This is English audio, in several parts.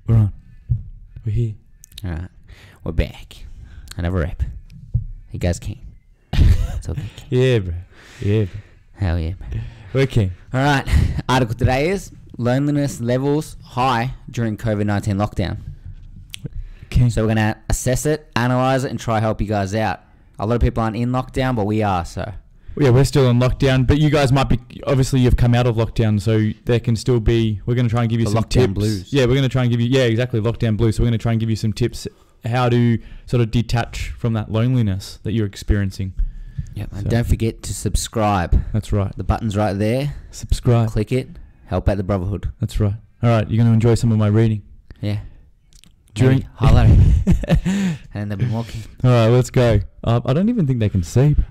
We're on. We're here. All right, we're back. Another rap. You guys king. It's okay. Yeah, bro. Yeah, bro. Hell yeah. We're king. All right. Article today is loneliness levels high during COVID-19 lockdown. King. So we're going to assess it, analyze it, and try to help you guys out. A lot of people aren't in lockdown, but we are, so. Yeah, we're still in lockdown, but you guys might be, obviously you've come out of lockdown, so there can still be, we're going to try and give you The some lockdown tips. blues. Yeah, we're going to try and give you, exactly, lockdown blues. So we're going to try and give you some tips how to sort of detach from that loneliness that you're experiencing. Yep. And So- don't forget to subscribe. That's right. The button's right there. Subscribe. Click it. Help out the brotherhood. That's right. All right, you're going to enjoy some of my reading. Yeah. During- Maybe highlight it. And they'll be walking. All right, let's go. I don't even think they can see. Bro.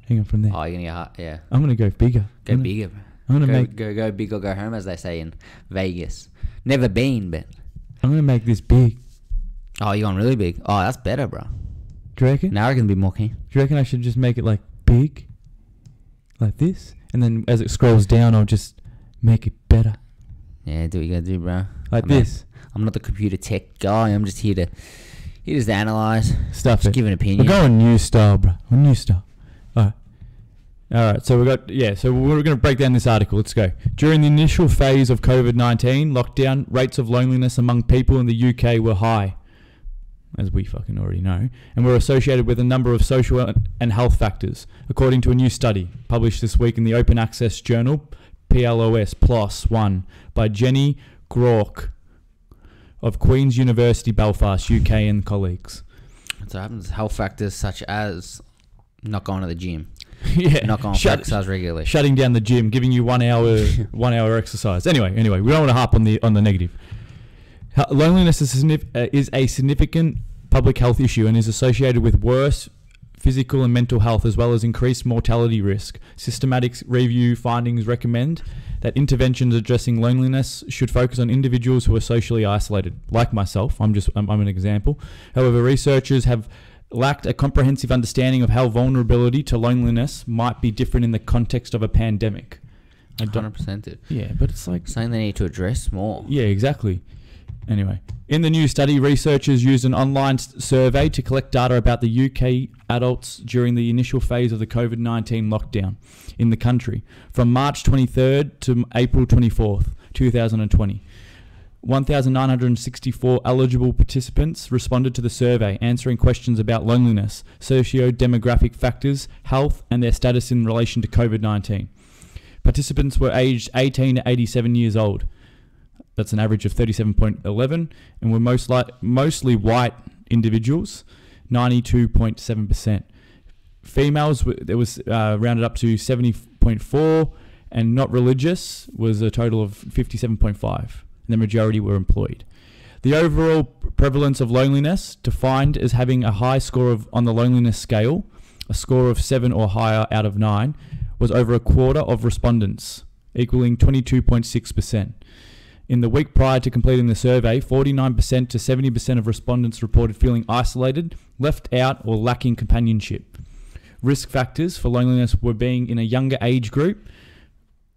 Hang on from there. Oh, you're going to get hard. Yeah. I'm going to go bigger. Go I'm gonna- bigger, bro. I'm going to Go, make. go big or go home, as they say in Vegas. Never been, but... I'm going to make this big. Oh, you're going really big. Oh, that's better, bro. Do you reckon? Now I can be more keen. Do you reckon I should just make it like big, like this, and then as it scrolls down, I'll just make it better, Yeah, do what you gotta do, bro. like I mean, this. I'm not the computer tech guy. I'm just here to analyze, Stuff just it. give an We're opinion. going new style, bro. We're new style. All right. So we got So we're going to break down this article. Let's go. During the initial phase of COVID-19 lockdown, rates of loneliness among people in the UK were high, as we fucking already know, and were associated with a number of social and health factors, according to a new study published this week in the Open Access Journal, PLOS Plus One, by Jenny Groark of Queen's University Belfast, UK, and colleagues. So happens health factors such as not going to the gym, Yeah, not going to exercise regularly. shutting down the gym, giving you 1 hour exercise. Anyway, we don't want to harp on the negative. Loneliness is a significant public health issue and is associated with worse physical and mental health, as well as increased mortality risk. Systematic review findings recommend that interventions addressing loneliness should focus on individuals who are socially isolated, like myself. I'm an example. However, researchers have lacked a comprehensive understanding of how vulnerability to loneliness might be different in the context of a pandemic. 100% it. Yeah, but it's like... Something they need to address more. Yeah, exactly. Anyway, in the new study, researchers used an online survey to collect data about the UK adults during the initial phase of the COVID-19 lockdown in the country from March 23rd to April 24th, 2020. 1,964 eligible participants responded to the survey, answering questions about loneliness, socio-demographic factors, health, and their status in relation to COVID-19. Participants were aged 18 to 87 years old. That's an average of 37.11, and were mostly white individuals, 92.7%. Females, there was rounded up to 70.4, and not religious was a total of 57.5. And the majority were employed. The overall prevalence of loneliness, defined as having a high score on the loneliness scale, a score of 7 or higher out of 9, was over a quarter of respondents, equaling 22.6%. In the week prior to completing the survey, 49% to 70% of respondents reported feeling isolated, left out, or lacking companionship. Risk factors for loneliness were being in a younger age group,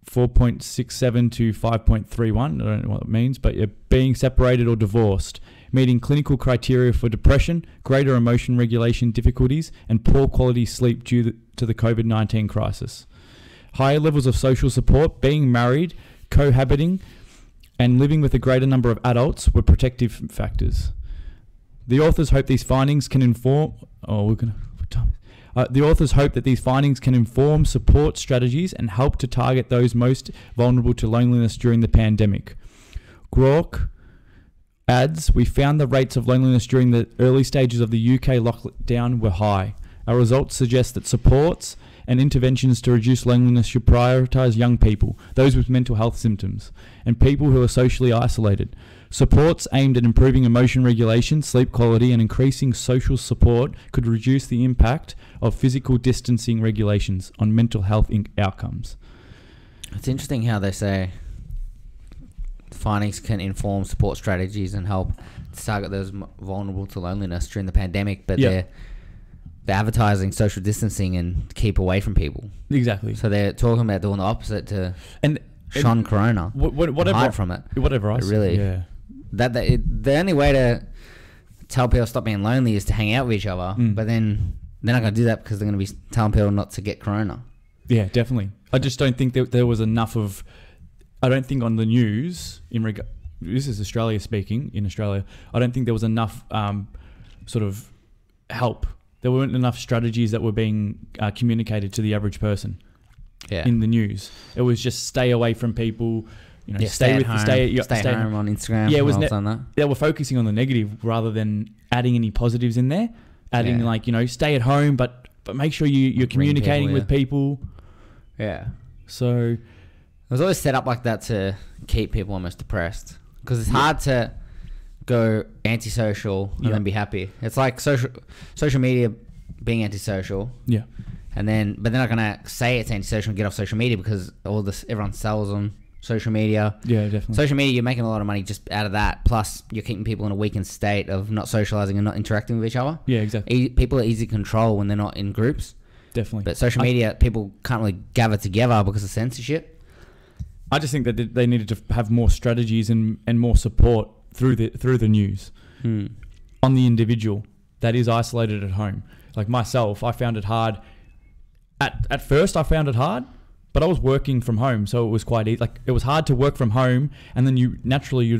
4.67 to 5.31, I don't know what it means, but being separated or divorced, meeting clinical criteria for depression, greater emotion regulation difficulties, and poor quality sleep due to the COVID-19 crisis. Higher levels of social support, being married, cohabiting, and living with a greater number of adults were protective factors. The authors hope these findings can inform... The authors hope that these findings can inform support strategies and help to target those most vulnerable to loneliness during the pandemic. Groark adds, "We found the rates of loneliness during the early stages of the UK lockdown were high. Our results suggest that supports and interventions to reduce loneliness should prioritise young people, those with mental health symptoms, and people who are socially isolated. Supports aimed at improving emotion regulation, sleep quality, and increasing social support could reduce the impact of physical distancing regulations on mental health outcomes." It's interesting how they say findings can inform support strategies and help to target those vulnerable to loneliness during the pandemic, but they're advertising social distancing and keep away from people. Exactly. So they're talking about doing the opposite to And shun corona, whatever, hide from it. Whatever I But say, really, yeah. the only way to tell people to stop being lonely is to hang out with each other. But then they're not going to do that because they're going to be telling people not to get corona. Yeah, definitely. I just don't think that there was enough of. I don't think on the news this is Australia speaking. In Australia, I don't think there was enough sort of help. There weren't enough strategies that were being communicated to the average person. Yeah. In the news, it was just stay away from people. Stay home on Instagram. Yeah, it was. They were focusing on the negative rather than adding any positives in there. Adding stay at home, but make sure you're communicating with people. Yeah. So it was always set up like that to keep people almost depressed because it's hard to go antisocial and then be happy. It's like social media being antisocial. Yeah. But they're not gonna say it's antisocial and get off social media because everyone sells on social media. Yeah, definitely. Social media, you're making a lot of money just out of that. Plus, you're keeping people in a weakened state of not socializing and not interacting with each other. Yeah, exactly. People are easy to control when they're not in groups. Definitely. But social media, people can't really gather together because of censorship. I just think that they needed to have more strategies and more support through the news on the individual that is isolated at home. Like myself, I found it hard. At first, I found it hard. But I was working from home, so it was quite easy. Like it was hard to work from home, and then you'd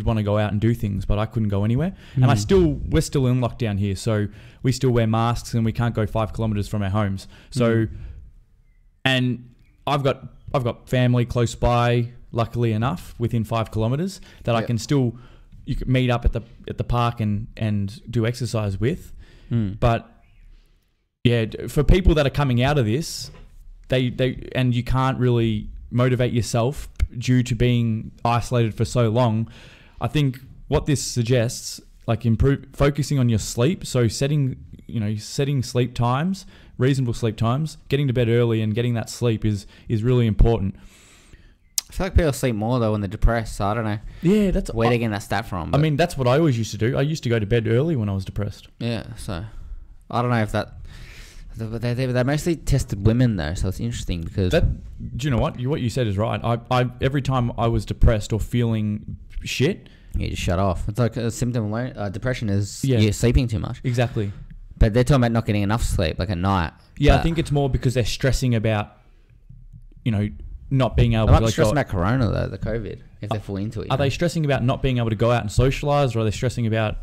want to go out and do things, but I couldn't go anywhere. And we're still in lockdown here, so we still wear masks and we can't go 5 kilometers from our homes. So, and I've got family close by, luckily enough, within 5 kilometers that I can still you can meet up at the park and do exercise with. But yeah, for people that are coming out of this. And you can't really motivate yourself due to being isolated for so long. I think what this suggests, like focusing on your sleep, so setting sleep times, reasonable sleep times, getting to bed early and getting that sleep is really important. I feel like people sleep more though when they're depressed, so I don't know. Yeah, that's where they're getting that stat from. I mean, that's what I always used to do. I used to go to bed early when I was depressed. Yeah, so I don't know if that. They mostly tested women though, so it's interesting because. Do you know what? What you said is right. I every time I was depressed or feeling shit, you just shut off. It's like a symptom of depression is you're sleeping too much. Exactly. But they're talking about not getting enough sleep, like at night. Yeah, I think it's more because they're stressing about, not being able to. They're stressing about corona though, the COVID. If they're fully into it. Are they stressing about not being able to go out and socialise, or are they stressing about?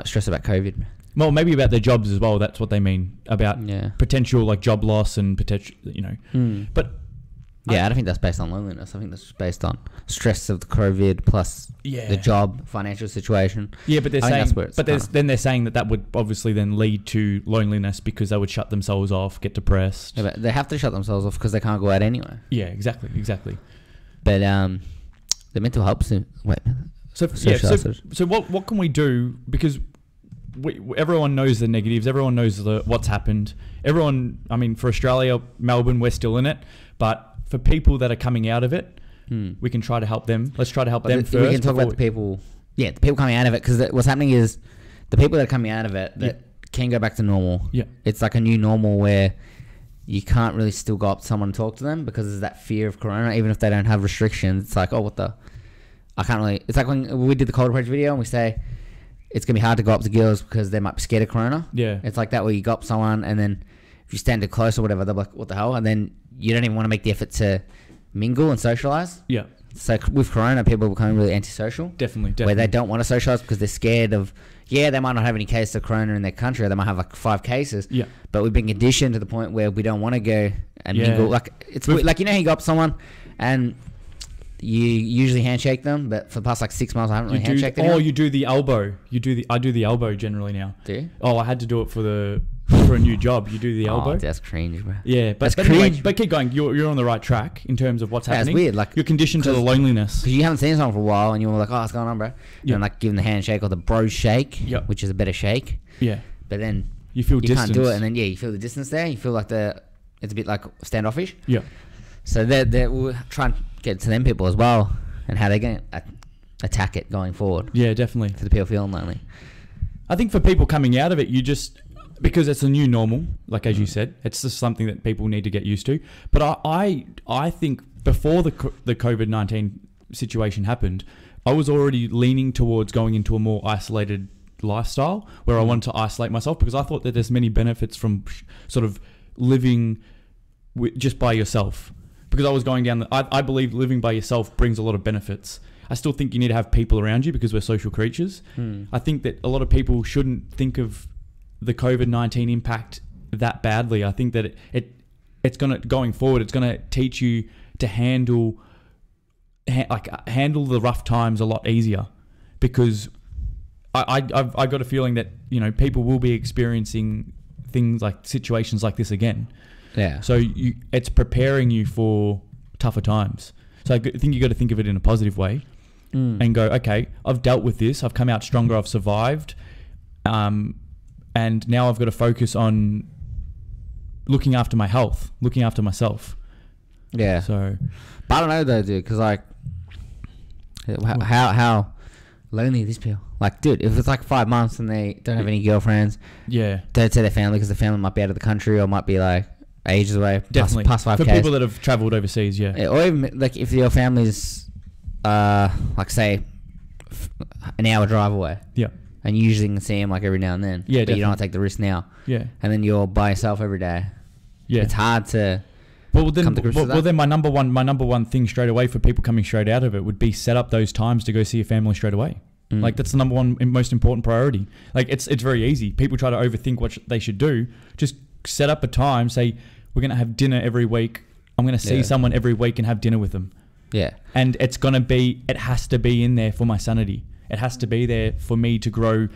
Stress about COVID. Well, maybe about their jobs as well. That's what they mean about potential like job loss and potential, But I don't think that's based on loneliness. I think that's based on stress of the COVID plus the job, financial situation. Yeah, but they're saying, they're saying that would obviously then lead to loneliness because they would shut themselves off, get depressed. Yeah, but they have to shut themselves off because they can't go out anyway. Yeah, exactly. But the mental health. So what can we do? Because everyone knows the negatives. Everyone knows what's happened. Everyone, I mean, for Australia, Melbourne, we're still in it. But for people that are coming out of it, we can try to help them. Let's try to help them first. We can talk about the people coming out of it because what's happening is the people that are coming out of it that can go back to normal. Yeah, it's like a new normal where you can't really still go up to someone and talk to them because there's that fear of corona. Even if they don't have restrictions, it's like, I can't really. It's like when we did the cold approach video and we say. It's going to be hard to go up to girls because they might be scared of corona. Yeah. It's like that where you go up to someone and then if you stand too close or whatever, they're like, what the hell? And then you don't even want to make the effort to mingle and socialise. Yeah. So with corona, people are becoming really antisocial. Definitely. Where they don't want to socialise because they're scared of, they might not have any cases of corona in their country or they might have like 5 cases. Yeah. But we've been conditioned to the point where we don't want to go and mingle. Like, it's like, how you go up to someone and... You usually handshake them, but for the past like 6 months, I haven't really handshaked them. You do the elbow. I do the elbow generally now. Do you? Oh, I had to do it for a new job. You do the elbow. That's cringe, bro. Yeah, but anyway, but keep going. You're on the right track in terms of what's happening. It's weird. Like you're conditioned to the loneliness because you haven't seen someone for a while, and you're like, what's going on, bro? And like giving the handshake or the bro shake, which is a better shake. Yeah. But then you feel distance. Can't do it, and then you feel the distance there. You feel like it's a bit like standoffish. Yeah. So we'll try and get to them people as well. And how they're going to attack it going forward. Yeah, definitely. For the people feeling lonely. I think for people coming out of it, because it's a new normal, like as you said, it's just something that people need to get used to. But I think before the COVID-19 situation happened, I was already leaning towards going into a more isolated lifestyle where I wanted to isolate myself, because I thought that there's many benefits from sort of living just by yourself. Because I was going down I believe living by yourself brings a lot of benefits. I still think you need to have people around you because we're social creatures. I think that a lot of people shouldn't think of the COVID-19 impact that badly. I think that it's going forward, it's gonna teach you to handle the rough times a lot easier, because I've got a feeling that, you know, people will be experiencing things like situations like this again. Yeah. So it's preparing you for tougher times. So I think you got to think of it in a positive way, and go, okay, I've dealt with this. I've come out stronger. I've survived, and now I've got to focus on looking after my health, looking after myself. Yeah. So, but I don't know though, dude, because like, how lonely these people. Like, dude, if it's like 5 months and they don't have any girlfriends, don't tell their family because the family might be out of the country or might be like ages away. Definitely. Plus 5K. For people that have travelled overseas, Or even like if your family's like say an hour drive away. Yeah. And you usually can see them like every now and then. Yeah, but you don't want to take the risk now. Yeah. And then you're by yourself every day. Yeah. It's hard to Well, then, come to grips with that. well, then my number one thing straight away for people coming straight out of it would be set up those times to go see your family straight away. Like, that's the number one most important priority. Like, it's very easy. People try to overthink what they should do. Just set up a time. Say, we're going to have dinner every week. I'm going to see someone every week and have dinner with them. Yeah. And it has to be in there for my sanity. It has to be there for me to grow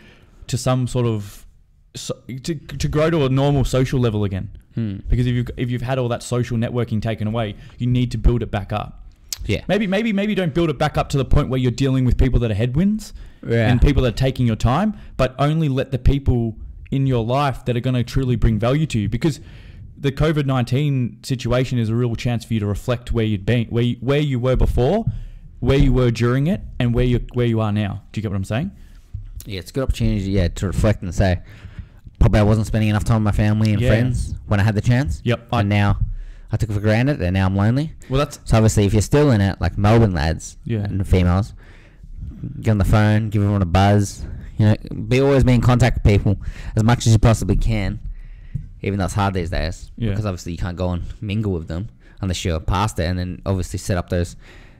to some sort of, to grow to a normal social level again. Because if you've had all that social networking taken away, you need to build it back up. Yeah. Maybe don't build it back up to the point where you're dealing with people that are headwinds and people that are taking your time, but only let the people in your life that are going to truly bring value to you. Because the COVID-19 situation is a real chance for you to reflect where you'd been, where you were before, where you were during it, and where you are now. Do you get what I'm saying? Yeah, it's a good opportunity, to reflect and say, probably I wasn't spending enough time with my family and friends when I had the chance. Yep. And now I took it for granted, and now I'm lonely. Well, that's so obviously if you're still in it, like Melbourne lads and females, get on the phone, give everyone a buzz. You know, always be in contact with people as much as you possibly can, even though it's hard these days. Yeah. Because obviously you can't go and mingle with them unless you're past it, and then obviously set up those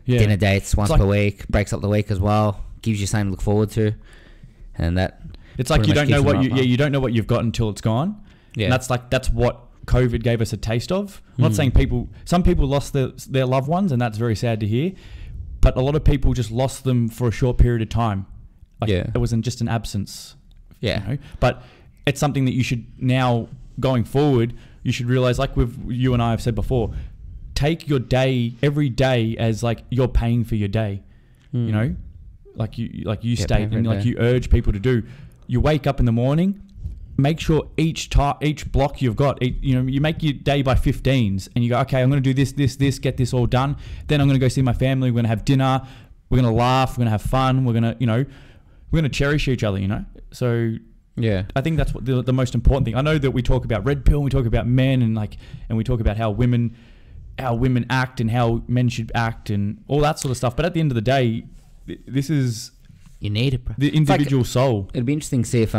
dinner dates once per week, breaks up the week as well, gives you something to look forward to, and that. It's like you don't know what you don't know what you've got until it's gone. Yeah. And that's what COVID gave us a taste of. I'm not saying some people lost their loved ones, and that's very sad to hear, but a lot of people just lost them for a short period of time. Like, it wasn't just an absence. Yeah. You know? But it's something that you should now, going forward, you should realize, like you and I have said before, take your day, every day, as like you're paying for your day. You know, like you state and like you urge people to do. You wake up in the morning, make sure each block you've got, you make your day by 15s, and you go, okay, I'm going to do this, get this all done. Then I'm going to go see my family. We're going to have dinner. We're going to laugh. We're going to have fun. We're going to cherish each other. So I think that's what the most important thing. I know that we talk about red pill, and we talk about men, and we talk about how women act and how men should act and all that sort of stuff. But at the end of the day, this is. You need it, bro. The individual soul. It'd be interesting to see if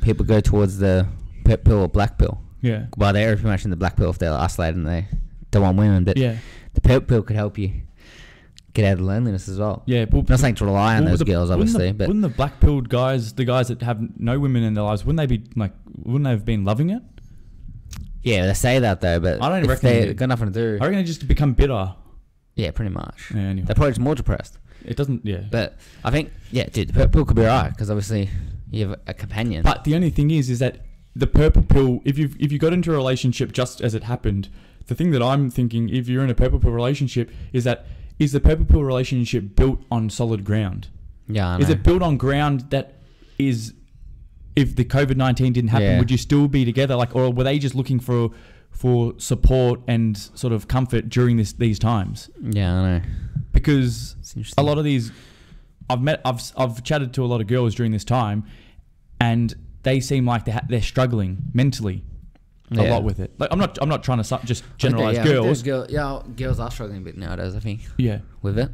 people go towards the purple pill or black pill. Yeah. Well, they're pretty much in the black pill if they're isolated and they don't want women. But the purple pill could help you get out of loneliness as well. Yeah. Not saying to rely on those girls, obviously. But wouldn't the black pilled guys, the guys that have no women in their lives, wouldn't they have been loving it? Yeah, they say that though, but I don't reckon they've got nothing to do. I reckon they just become bitter. Yeah, pretty much. Yeah, anyway. They're probably just more depressed. It doesn't, But I think, dude, the purple pill could be right because obviously you have a companion. But the only thing is that the purple pill, if you got into a relationship just as it happened, the thing that I'm thinking, if you're in a purple pill relationship, is the purple pill relationship built on solid ground? Yeah, I know. Is it built on ground that is, if the COVID-19 didn't happen, would you still be together? Like, or were they just looking for support and sort of comfort during these times? Yeah, I know. Because a lot of these, I've chatted to a lot of girls during this time, and they seem like they're struggling mentally a lot with it. Like, I'm not trying to just generalize girls. Girls are struggling a bit nowadays, I think. Yeah, with it.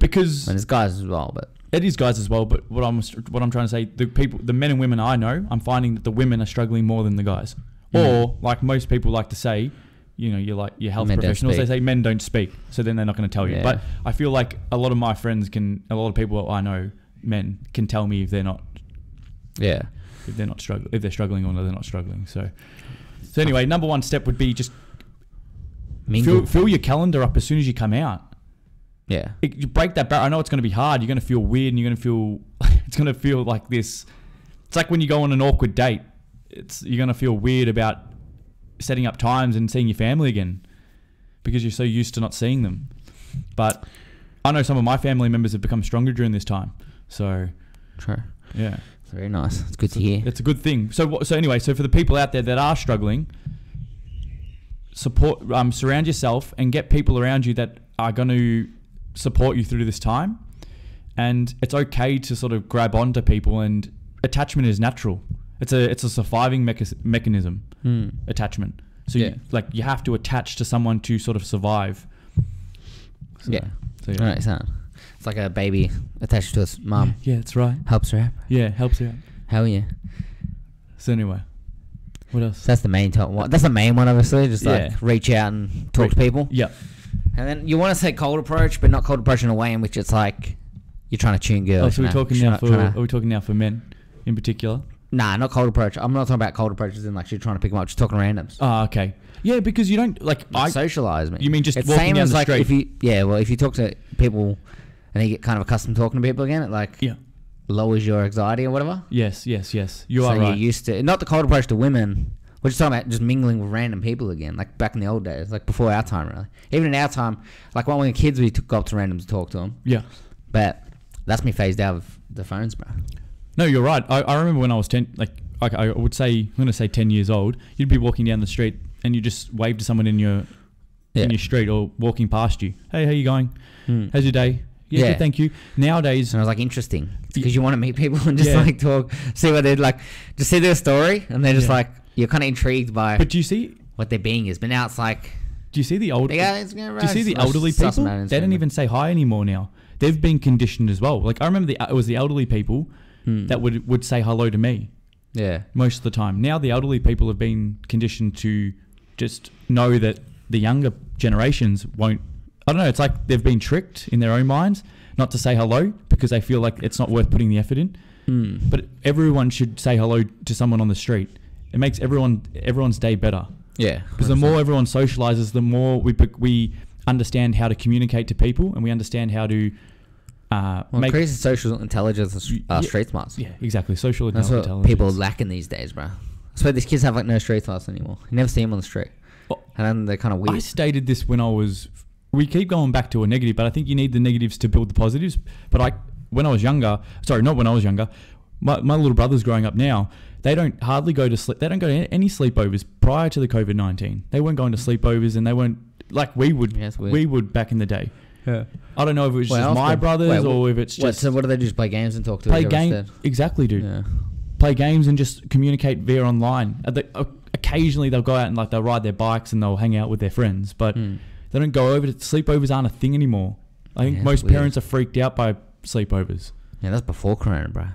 Because and there's guys as well, but it is guys as well. But what I'm trying to say, the men and women I know, I'm finding that the women are struggling more than the guys. Or like most people like to say, you know, you're like your health professionals. They say men don't speak, so then they're not going to tell you. But I feel like a lot of my friends a lot of people I know, men, can tell me if they're not. Yeah. If they're struggling or they're not struggling. So anyway, number one step would be just fill your calendar up as soon as you come out. Yeah. You break that barrier. I know it's going to be hard. You're going to feel weird and you're going to feel, it's going to feel like this. It's like when you go on an awkward date. You're going to feel weird about setting up times and seeing your family again because you're so used to not seeing them. But I know some of my family members have become stronger during this time. So, true. Yeah. It's very nice. It's good to hear. It's a good thing. So anyway, for the people out there that are struggling, surround yourself and get people around you that are going to support you through this time. And it's okay to sort of grab onto people, and attachment is natural. It's a surviving mechanism, attachment. So you have to attach to someone to sort of survive. So, yeah. All right, son. It's like a baby attached to its mum. Yeah, that's right. Helps her out. Yeah, helps her out. Hell yeah. So anyway, what else? So that's the main top one. That's the main one, obviously. Just like reach out and talk to people. Yeah. And then you want to say cold approach, but not cold approach in a way in which it's like you're trying to tune girls. So are we talking now for men in particular? Nah, not cold approach. I'm not talking about cold approaches in like you're trying to pick them up, just talking randoms. Oh, okay. Yeah, because you don't like socialize me. You mean just it's walking same down as the like street? if you talk to people and you get kind of accustomed to talking to people again, it like lowers your anxiety or whatever. Yes. You are right. You're used to not the cold approach to women. We're just talking about just mingling with random people again, like back in the old days, like before our time, really. Even in our time, like when we were kids, we go up to randoms to talk to them. Yeah. But that's me phased out of the phones, bro. No, you're right. I remember when I was 10, I would say, I'm going to say 10 years old, you'd be walking down the street and you just wave to someone in your street or walking past you. Hey, how you going? How's your day? Yeah, good, thank you. Nowadays... And I was like, interesting. Because you want to meet people and just like talk, see what they'd like, just see their story and they're just like, you're kind of intrigued by but do you see what their being is. But now it's like... Do you see the old... Do you see the elderly people? They don't even say hi anymore now. They've been conditioned as well. Like I remember it was the elderly people that would say hello to me. Yeah. Most of the time. Now the elderly people have been conditioned to just know that the younger generations won't... I don't know. It's like they've been tricked in their own minds not to say hello because they feel like it's not worth putting the effort in. But everyone should say hello to someone on the street. It makes everyone's day better. Yeah. Because the more everyone socializes, the more we understand how to communicate to people and we understand how to increase social intelligence street smarts. Yeah, exactly. Social That's intelligence. What people lacking these days, bro. I swear these kids have like no street smarts anymore. You never see them on the street. And then they're kind of weird. I stated this when I was... We keep going back to a negative, but I think you need the negatives to build the positives. But when I was younger... Sorry, not when I was younger. My little brother's growing up now. They don't hardly go to sleep. They don't go to any sleepovers prior to the COVID-19. They weren't going to sleepovers and they weren't... Like we would. Yeah, we would back in the day. Yeah. I don't know if it was just my brothers or if it's just... So what do they do? Just play games and talk to each other instead? Exactly, dude. Yeah. Play games and just communicate via online. Occasionally they'll go out and like they'll ride their bikes and they'll hang out with their friends, but they don't go over to... Sleepovers aren't a thing anymore. I think most parents are freaked out by sleepovers. Yeah, that's before Corona, bro.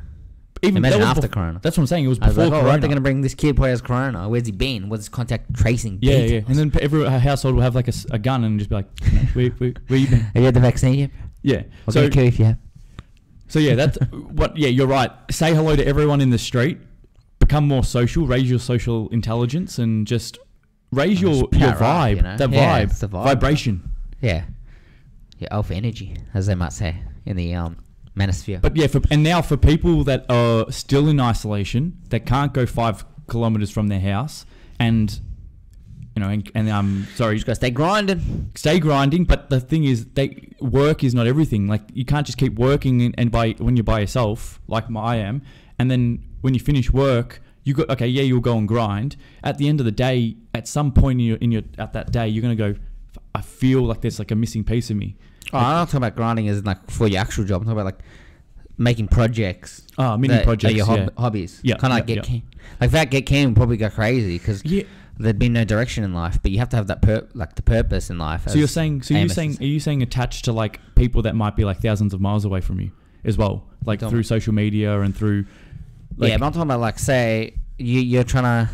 Even imagine after Corona. That's what I'm saying. It was before Corona. Right, they're going to bring this kid who has Corona. Where's he been? What's his contact tracing? Yeah, yeah. And then every household will have like a gun and just be like, where you been? Have you had the vaccine yet? Yeah. I'll get a kill if you have. So yeah, that's what. Yeah, you're right. Say hello to everyone in the street. Become more social. Raise your social intelligence and just raise your vibe. Right, you know? That vibe. The vibe. Vibration. Yeah. Your alpha energy, as they might say in the manosphere. But yeah, and now for people that are still in isolation, that can't go 5 kilometers from their house, and you know, sorry, you just gotta stay grinding. Stay grinding. But the thing is, work is not everything. Like you can't just keep working when you're by yourself, like I am, and then when you finish work, you'll go and grind. At the end of the day, at some point at that day, you're gonna go, I feel like there's like a missing piece of me. I'm not talking about grinding as like for your actual job. I'm talking about like making projects. Oh, mini projects. Your hobbies. Yeah. Kind of like Get Keen. Like that Get Keen would probably go crazy because there'd be no direction in life. But you have to have that the purpose in life. So you're saying, are you saying attached to like people that might be like thousands of miles away from you as well, like through social media and through. Like, yeah, but I'm talking about like, say you're trying to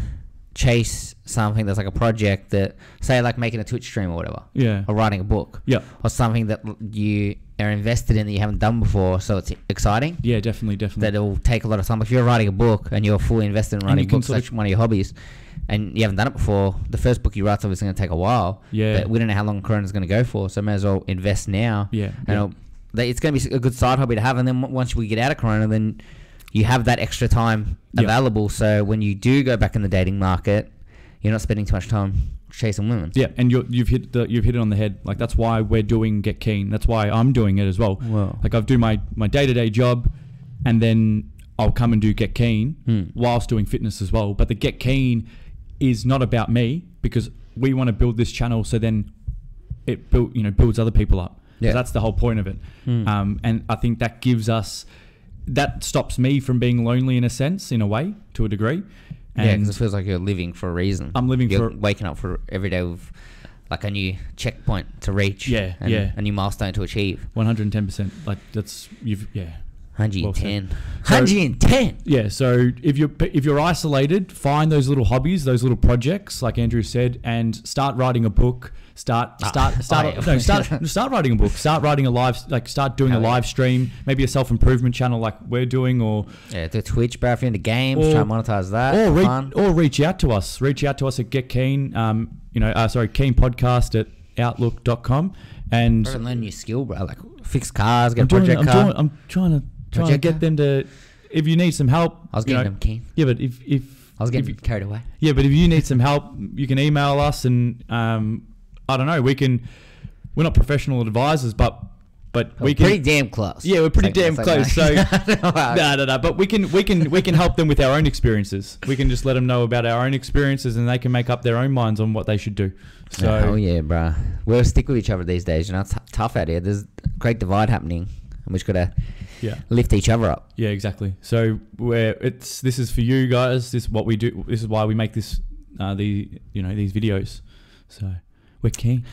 chase something that's like a project that, say, like making a Twitch stream or whatever. Yeah. Or writing a book. Yeah. Or something that you are invested in that you haven't done before, so it's exciting. Yeah, definitely. That it will take a lot of time. If you're writing a book and you're fully invested in writing books, that's one of your hobbies, and you haven't done it before, the first book you write's obviously going to take a while. Yeah. But we don't know how long Corona's going to go for, so may as well invest now. Yeah. And it's going to be a good side hobby to have, and then once we get out of Corona, then you have that extra time available. So when you do go back in the dating market, you're not spending too much time chasing women. Yeah, and you've hit it on the head. Like, that's why we're doing Get Keen. That's why I'm doing it as well. Wow. Like, I do my day-to-day job, and then I'll come and do Get Keen whilst doing fitness as well. But the Get Keen is not about me, because we want to build this channel so then it builds other people up. Yeah. So that's the whole point of it. And I think that stops me from being lonely in a sense, in a way, to a degree. And yeah, because it feels like you're living for a reason. You're waking up for every day with like a new checkpoint to reach. Yeah, a new milestone to achieve. 110%. Like, that's 110. 110. Yeah. So if you're isolated, find those little hobbies, those little projects, like Andrew said, and start writing a book. Start writing a book. Start writing start doing a live stream, maybe a self-improvement channel like we're doing, or the Twitch, bro. If you're into games, try and monetize that. Or reach out to us. Reach out to us at Get Keen. Keen podcast at outlook.com, and learn a new skill, bro. Like fix cars, get a project car. I'm trying to get them to. If you need some help, I was getting them keen. Yeah, but if I was getting carried away. Yeah, but if you need some help, you can email us, and I don't know. We're not professional advisors, but we can. Pretty damn close. Yeah, we're pretty damn close. So no. But we can help them with our own experiences. We can just let them know about our own experiences, and they can make up their own minds on what they should do. So hell yeah, bro. We'll stick with each other these days. You know, it's tough out here. There's a great divide happening, and we just gotta lift each other up. Yeah, exactly. So this is for you guys. This is what we do. This is why we make this these videos. So we're keen.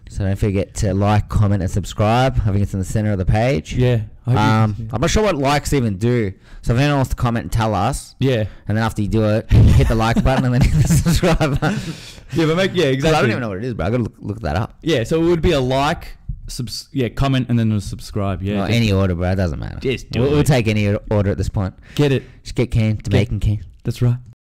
So don't forget to like, comment, and subscribe. I think it's in the center of the page. Yeah. I'm not sure what likes even do. So if anyone wants to comment and tell us. Yeah. And then after you do it, hit the like button and then hit the subscribe button. Exactly. I don't even know what it is, but I gotta look that up. Yeah. So it would be a like, comment, and then a subscribe. Yeah. Well, any order, bro. It doesn't matter. We'll take any order at this point. Get it. Just get keen to making keen. That's right.